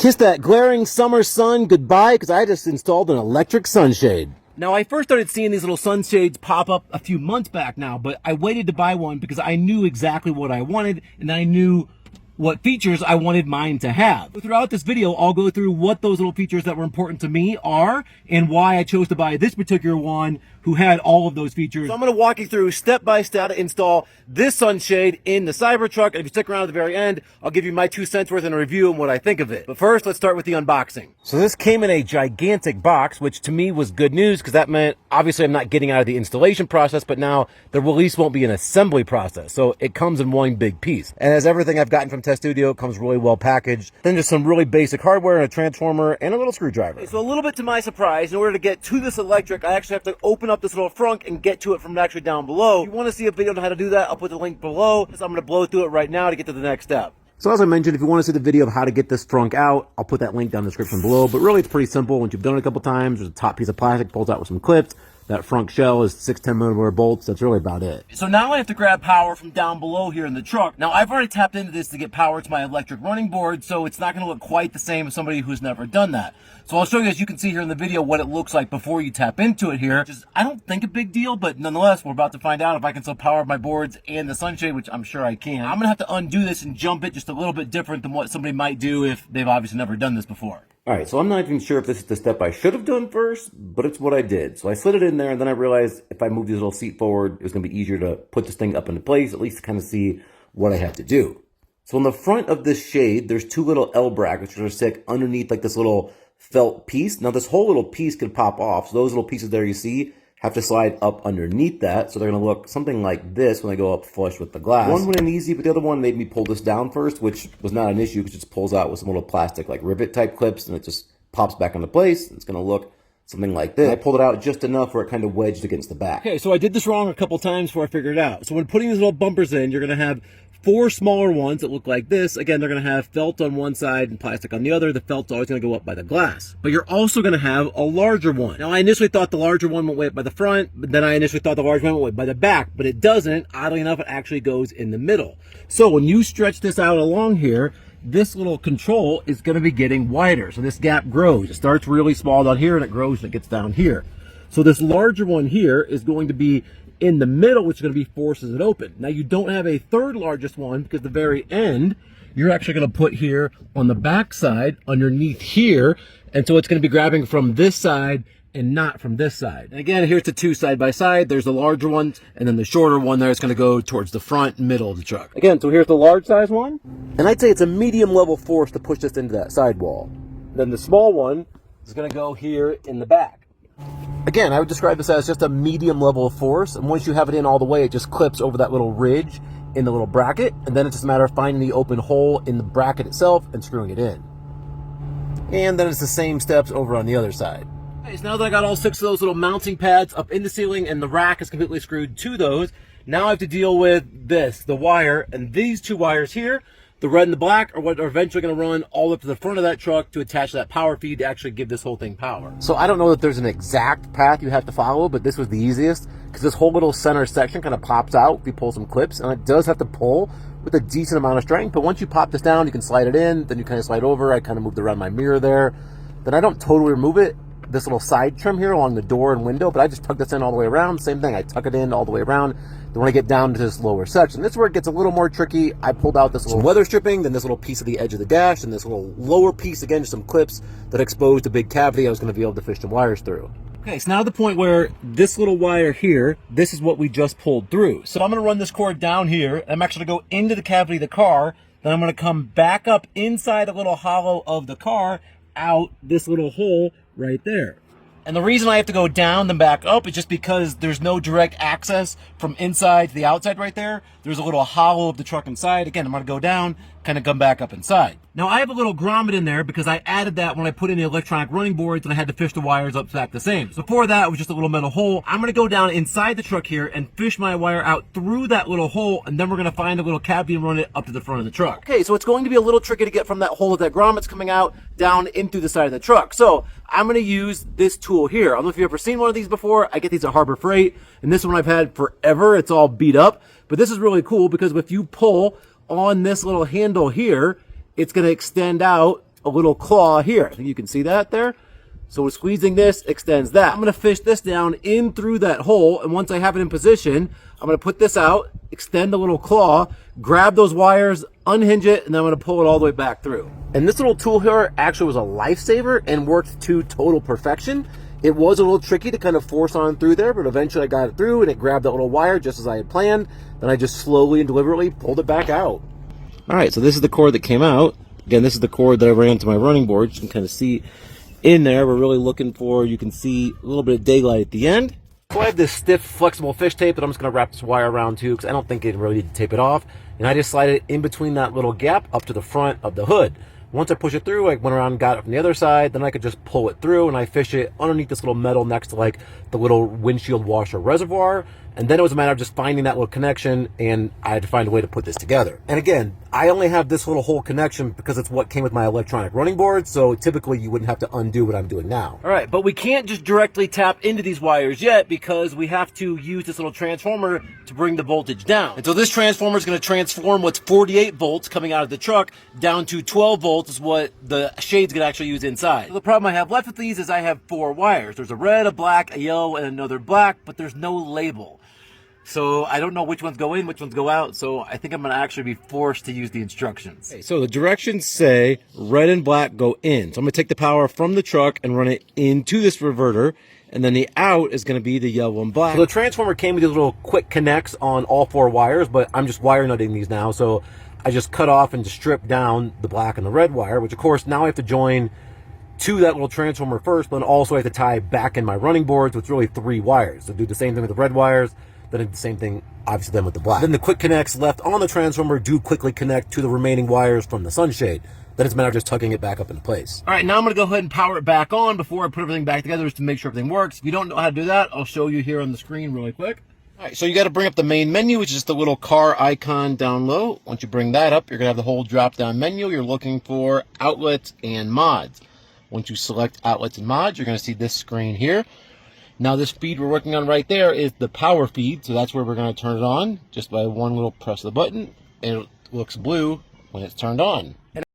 kiss that glaring summer sun goodbye because I just installed an electric sunshade. Now, I first started seeing these little sunshades pop up a few months back now, but I waited to buy one because I knew exactly what I wanted and I knew what features I wanted mine to have. So throughout this video, I'll go through what those little features that were important to me are and why I chose to buy this particular one who had all of those features. So I'm going to walk you through step by step how to install this sunshade in the Cybertruck. And if you stick around to the very end, I'll give you my 2 cents worth in a review and what I think of it. But first, let's start with the unboxing. So this came in a gigantic box, which to me was good news because that meant obviously I'm not getting out of the installation process, but now the release won't be an assembly process. So it comes in one big piece. And as everything I've gotten from TESStudio, it comes really well packaged. Then just some really basic hardware and a transformer and a little screwdriver. Okay, so a little bit to my surprise, in order to get to this electric, I actually have to open up this little frunk and get to it from actually down below. If you want to see a video on how to do that, I'll put the link below. So I'm going to blow through it right now to get to the next step. So as I mentioned, if you want to see the video of how to get this frunk out, I'll put that link down in the description below. But really, it's pretty simple. Once you've done it a couple times, there's a top piece of plastic, pulls out with some clips. That frunk shell is 6 10mm bolts. That's really about it. So now I have to grab power from down below here in the truck. Now I've already tapped into this to get power to my electric running board, so it's not going to look quite the same as somebody who's never done that. So I'll show you, as you can see here in the video, what it looks like before you tap into it here. Just, I don't think a big deal, but nonetheless, we're about to find out if I can still power my boards and the sunshade, which I'm sure I can. I'm going to have to undo this and jump it just a little bit different than what somebody might do if they've obviously never done this before. All right, so I'm not even sure if this is the step I should have done first, but it's what I did. So I slid it in there, and then I realized if I moved this little seat forward, it was going to be easier to put this thing up into place, at least to kind of see what I have to do. So on the front of this shade, there's 2 little L brackets which are stuck underneath like this little felt piece. Now this whole little piece could pop off, so those little pieces there you see have to slide up underneath that, so they're going to look something like this when they go up flush with the glass. One went in easy, but the other one made me pull this down first, which was not an issue because it just pulls out with some little plastic like rivet type clips, and it just pops back into place. It's going to look something like this. I pulled it out just enough where it kind of wedged against the back. Okay, so I did this wrong a couple times before I figured it out. So when putting these little bumpers in, you're going to have 4 smaller ones that look like this. Again, they're going to have felt on one side and plastic on the other. The felt's always going to go up by the glass. But you're also going to have a larger one. Now, I initially thought the larger one went way up by the front, but then I initially thought the larger one went way by the back, but it doesn't. Oddly enough, it actually goes in the middle. So when you stretch this out along here, this little control is going to be getting wider. So this gap grows. It starts really small down here and it grows and it gets down here. So this larger one here is going to be in the middle, which is going to be forces it open. Now you don't have a third largest one because the very end, you're actually going to put here on the back side underneath here. And so it's going to be grabbing from this side and not from this side. And again, here's the 2 side by side. There's the larger one, and then the shorter one there is going to go towards the front middle of the truck. Again, so here's the large size one. And I'd say it's a medium level force to push this into that sidewall. Then the small one is going to go here in the back. Again, I would describe this as just a medium level of force. And once you have it in all the way, it just clips over that little ridge in the little bracket. And then it's just a matter of finding the open hole in the bracket itself and screwing it in. And then it's the same steps over on the other side. Okay, so now that I got all 6 of those little mounting pads up in the ceiling and the rack is completely screwed to those, now I have to deal with this, the wire, and these 2 wires here, the red and the black, are what are eventually going to run all up to the front of that truck to attach that power feed to actually give this whole thing power. So I don't know that there's an exact path you have to follow, but this was the easiest because this whole little center section kind of pops out if you pull some clips, and it does have to pull with a decent amount of strength. But once you pop this down, you can slide it in, then you kind of slide over. I kind of moved around my mirror there. Then I don't totally remove it, this little side trim here along the door and window, but I just tuck this in all the way around. Same thing, I tuck it in all the way around. Then when I get down to this lower section, this is where it gets a little more tricky. I pulled out this little weather stripping, then this little piece of the edge of the dash, and this little lower piece, again, just some clips that exposed a big cavity I was going to be able to fish some wires through. Okay, so now the point where this little wire here, this is what we just pulled through. So I'm going to run this cord down here. I'm actually going to go into the cavity of the car. Then I'm going to come back up inside the little hollow of the car, out this little hole right there. And the reason I have to go down then back up is just because there's no direct access from inside to the outside right there. There's a little hollow of the truck inside. Again, I'm going to go down, kind of come back up inside. Now I have a little grommet in there because I added that when I put in the electronic running boards and I had to fish the wires up back the same. So before that, it was just a little metal hole. I'm going to go down inside the truck here and fish my wire out through that little hole, and then we're going to find a little cavity and run it up to the front of the truck. Okay, so it's going to be a little tricky to get from that hole that grommet's coming out down in through the side of the truck. So I'm going to use this tool here. I don't know if you've ever seen one of these before. I get these at Harbor Freight, and this one I've had forever. It's all beat up, but this is really cool because if you pull on this little handle here, it's going to extend out a little claw here. I think you can see that there. So we're squeezing this, extends that. I'm gonna fish this down in through that hole, and once I have it in position, I'm gonna put this out, extend the little claw, grab those wires, unhinge it, and then I'm gonna pull it all the way back through. And this little tool here actually was a lifesaver and worked to total perfection. It was a little tricky to kind of force on through there, but eventually I got it through and it grabbed that little wire just as I had planned. Then I just slowly and deliberately pulled it back out. All right, so this is the cord that came out. Again, this is the cord that I ran to my running board. You can kind of see in there, we're really looking for, you can see a little bit of daylight at the end. So I have this stiff, flexible fish tape that I'm just gonna wrap this wire around too, because I don't think it really need to tape it off. And I just slide it in between that little gap up to the front of the hood. Once I push it through, I went around and got it from the other side, then I could just pull it through and I fish it underneath this little metal next to like the little windshield washer reservoir. And then it was a matter of just finding that little connection, and I had to find a way to put this together. And again, I only have this little hole connection because it's what came with my electronic running board, so typically you wouldn't have to undo what I'm doing now. All right, but we can't just directly tap into these wires yet because we have to use this little transformer to bring the voltage down. And so this transformer is going to transform what's 48 volts coming out of the truck down to 12 volts is what the shade's going to actually use inside. So the problem I have left with these is I have 4 wires. There's a red, a black, a yellow, and another black, but there's no label. So I don't know which ones go in, which ones go out, so I think I'm going to actually be forced to use the instructions. Okay, so the directions say red and black go in. So I'm going to take the power from the truck and run it into this reverter, and then the out is going to be the yellow and black. So the transformer came with these little quick connects on all 4 wires, but I'm just wire nutting these now, so I just cut off and just strip down the black and the red wire, which of course now I have to join to that little transformer first, but also I have to tie back in my running board, so it's really 3 wires. So do the same thing with the red wires, then do the same thing, obviously, then with the black. Then the quick connects left on the transformer do quickly connect to the remaining wires from the Sunshade. Then it's a matter of just tucking it back up into place. All right, now I'm gonna go ahead and power it back on before I put everything back together just to make sure everything works. If you don't know how to do that, I'll show you here on the screen really quick. All right, so you gotta bring up the main menu, which is just the little car icon down low. Once you bring that up, you're gonna have the whole drop-down menu. You're looking for outlets and mods. Once you select outlets and mods, you're gonna see this screen here. Now this feed we're working on right there is the power feed, so that's where we're going to turn it on just by one little press of the button, and it looks blue when it's turned on. And